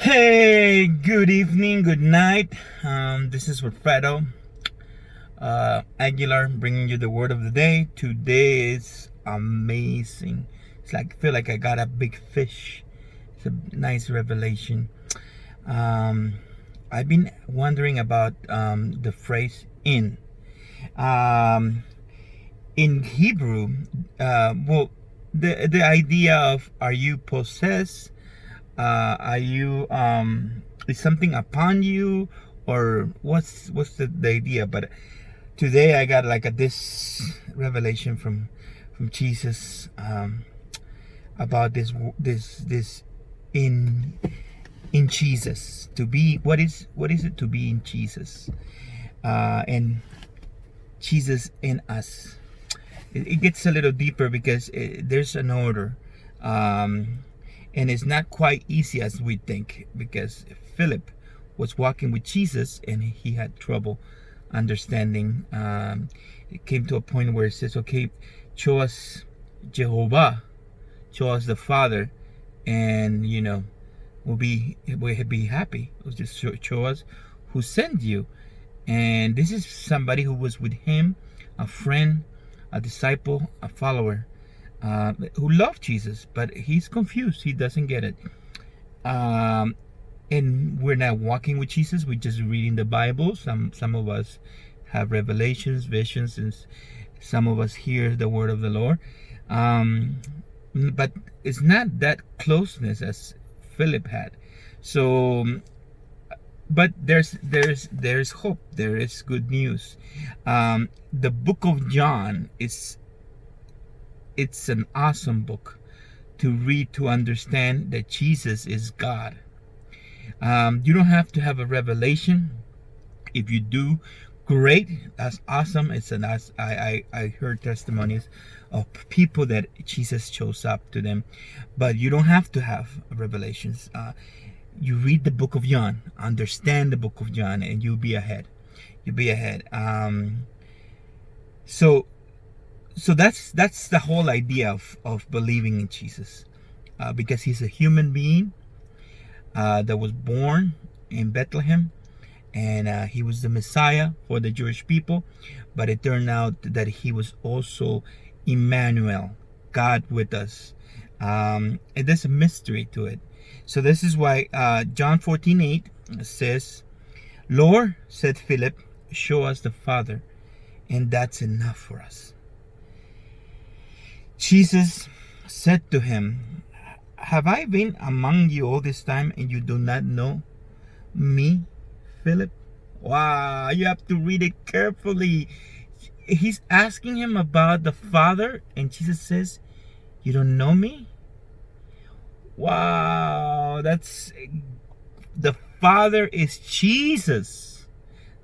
Hey, good evening, good night. This is Wilfredo Aguilar bringing you the word of the day. Today is amazing. It's like I feel like I got a big fish. It's a nice revelation. Um, I've been wondering about the phrase "in." Um, in Hebrew, well, the idea of are you possessed? Are you is something upon you, or what's the idea? But today I got like this revelation from Jesus about this in in Jesus, to be what is it to be in Jesus, and Jesus in us. It gets a little deeper because there's an order. Um, and it's not quite easy as we think, because Philip was walking with Jesus and he had trouble understanding. It came to a point where it says, okay, show us Jehovah, show us the Father, and we'll be happy. We'll just show us who sent you. And this is somebody who was with him, a friend, a disciple, a follower, who loved Jesus, but he's confused. He doesn't get it. Um, and we're not walking with Jesus. We're just reading the Bible. Some of us have revelations, visions, and some of us hear the word of the Lord. But it's not that closeness as Philip had. So, but there's hope. There is good news. The book of John is it's an awesome book to read, to understand that Jesus is God. You don't have to have a revelation. If you do, great. That's awesome. I heard testimonies of people that Jesus shows up to them, but you don't have to have revelations. You read the book of John, understand the book of John, and you'll be ahead. You'll be ahead. So that's the whole idea of believing in Jesus, because he's a human being that was born in Bethlehem, and he was the Messiah for the Jewish people. But it turned out that he was also Emmanuel, God with us. And there's a mystery to it. So this is why John 14:8 says, Lord, said Philip, show us the Father, and that's enough for us. Jesus said to him, have I been among you all this time and you do not know me, Philip? Wow, you have to read it carefully. He's asking him about the Father, and Jesus says, you don't know me? Wow, that's the Father is Jesus.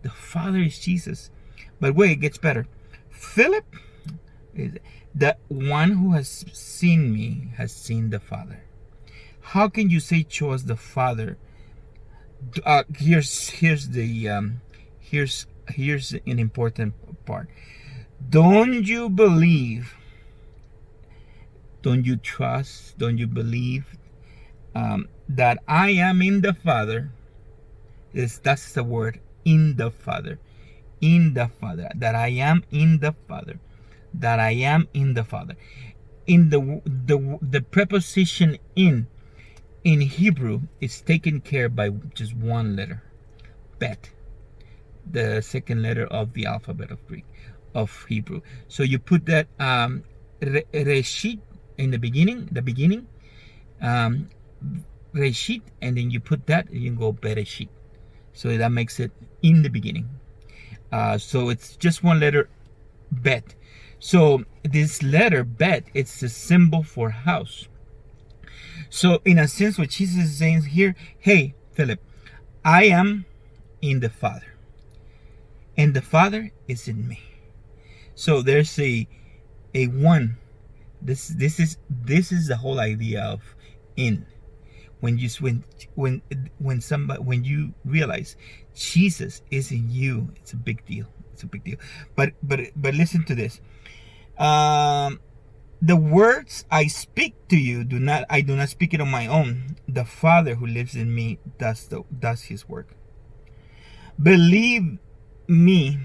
The Father is Jesus. But wait, it gets better. Philip, the one who has seen me has seen the Father. How can you say show us the Father? Here's an important part. Don't you believe? Don't you trust? Don't you believe that I am in the Father? That's the word, in the Father. In the Father. That I am in the Father. That I am in the Father. In the preposition in Hebrew is taken care by just one letter, bet, the second letter of the alphabet of Hebrew. So you put that reshit in the beginning, reshit, and then you put that, and you go bereshit. So that makes it in the beginning. So it's just one letter, bet. So this letter bet, it's a symbol for house. So in a sense, what Jesus is saying here, hey, Philip, I am in the Father, and the Father is in me. So there's a one. This is the whole idea of in. When you realize Jesus is in you, it's a big deal. It's a big deal. But listen to this. The words I speak to you I do not speak it on my own. The Father who lives in me does his work. Believe me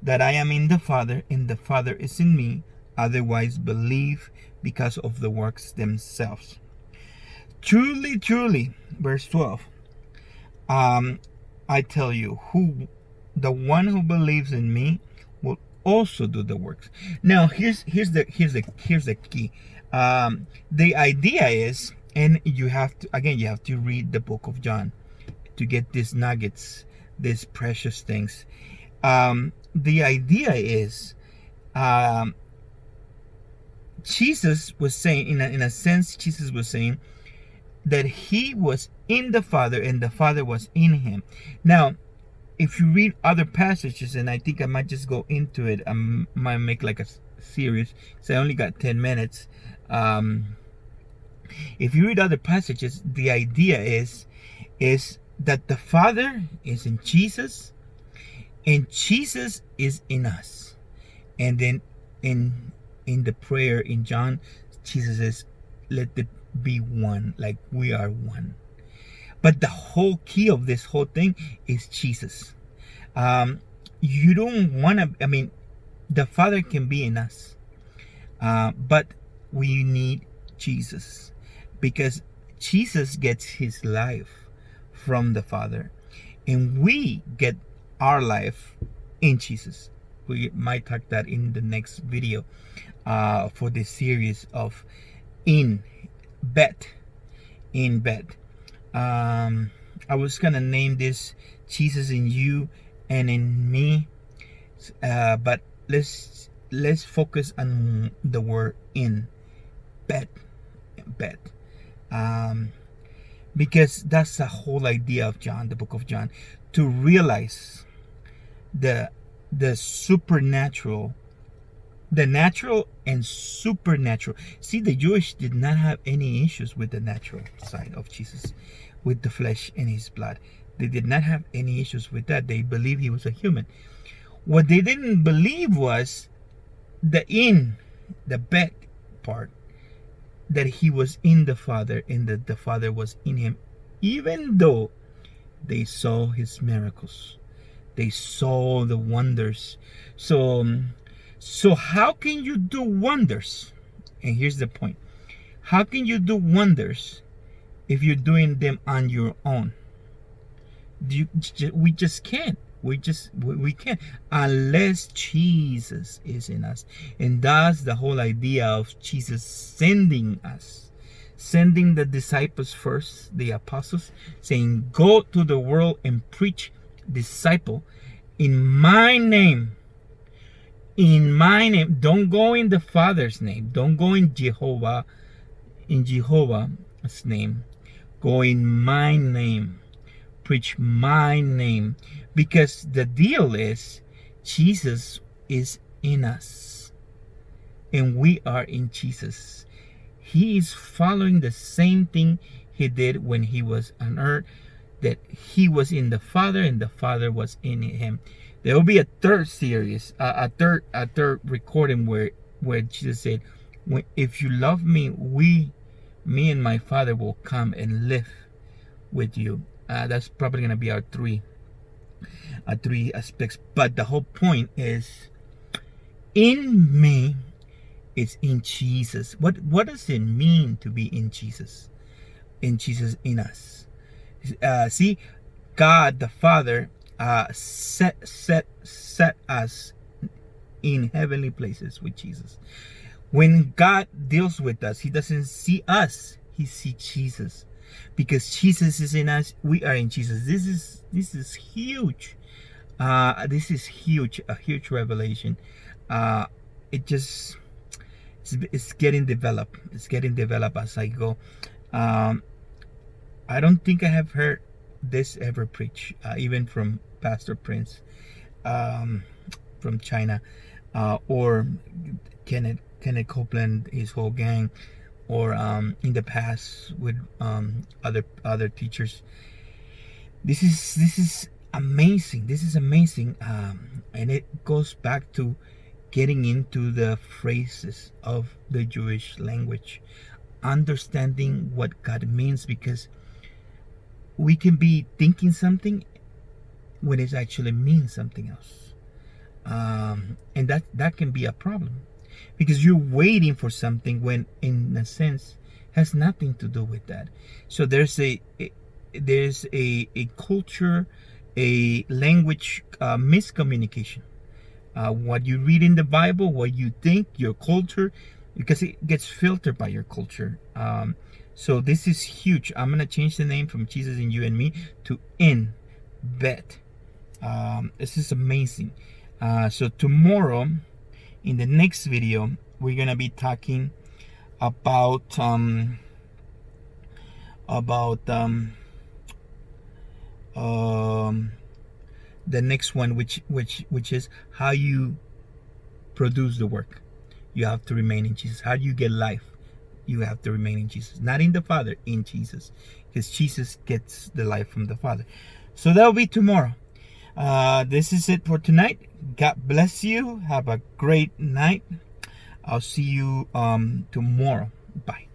that I am in the Father and the Father is in me. Otherwise believe because of the works themselves. Truly, truly, verse 12. I tell you, the one who believes in me will also do the works. Now, here's the key. The idea is, and you have to read the book of John to get these nuggets, these precious things. The idea is, Jesus was saying, in a sense, Jesus was saying that he was in the Father and the Father was in him. Now, if you read other passages, and I think I might just go into it, I might make like a series, so I only got 10 minutes. If you read other passages, the idea is that the Father is in Jesus and Jesus is in us. And then in the prayer in John, Jesus says, let it be one, like we are one. But the whole key of this whole thing is Jesus. You don't want to, the Father can be in us, but we need Jesus, because Jesus gets his life from the Father and we get our life in Jesus. We might talk that in the next video for this series of in bed. I was gonna name this Jesus in you and in me, but let's focus on the word in bed, because that's the whole idea of John, the book of John, to realize the supernatural, the natural and supernatural. See, the Jewish did not have any issues with the natural side of Jesus, with the flesh and his blood. They did not have any issues with that. They believed he was a human. What they didn't believe was the bed part, that he was in the Father and that the Father was in him, even though they saw his miracles. They saw the wonders. So how can you do wonders? And here's the point. How can you do wonders if you're doing them on your own? We just can't. We can't, unless Jesus is in us. And that's the whole idea of Jesus sending us, sending the disciples first, the apostles, saying, go to the world and preach, disciple, in my name. In my name. Don't go in the Father's name. Don't go in Jehovah's name. Go in my name. Preach my name. Because the deal is, Jesus is in us and we are in Jesus. He is following the same thing he did when he was on earth, that he was in the Father and the Father was in him. There will be a third series, a third recording where Jesus said, if you love me, me and my Father will come and live with you. That's probably going to be our three aspects. But the whole point is, in me, it's in Jesus. What does it mean to be in Jesus? In Jesus in us. See, God the Father set us in heavenly places with Jesus. When God deals with us, he doesn't see us, he sees Jesus. Because Jesus is in us, we are in Jesus. This is huge. This is huge, a huge revelation. It's getting developed. It's getting developed as I go. I don't think I have heard this ever preached, even from Pastor Prince from China, or Kenneth Copeland, his whole gang, or in the past with other teachers. This is amazing. This is amazing, and it goes back to getting into the phrases of the Jewish language, understanding what God means, because we can be thinking something when it actually means something else. And that can be a problem, because you're waiting for something when in a sense has nothing to do with that. So there's a culture, a language miscommunication. What you read in the Bible, what you think, your culture, because it gets filtered by your culture. So this is huge. I'm gonna change the name from Jesus and You and Me to In Bet. This is amazing. So tomorrow, in the next video, we're gonna be talking about the next one, which is how you produce the work. You have to remain in Jesus. How do you get life? You have to remain in Jesus, not in the Father, in Jesus, because Jesus gets the life from the Father. So that'll be tomorrow. This is it for tonight. God bless you. Have a great night. I'll see you tomorrow. Bye.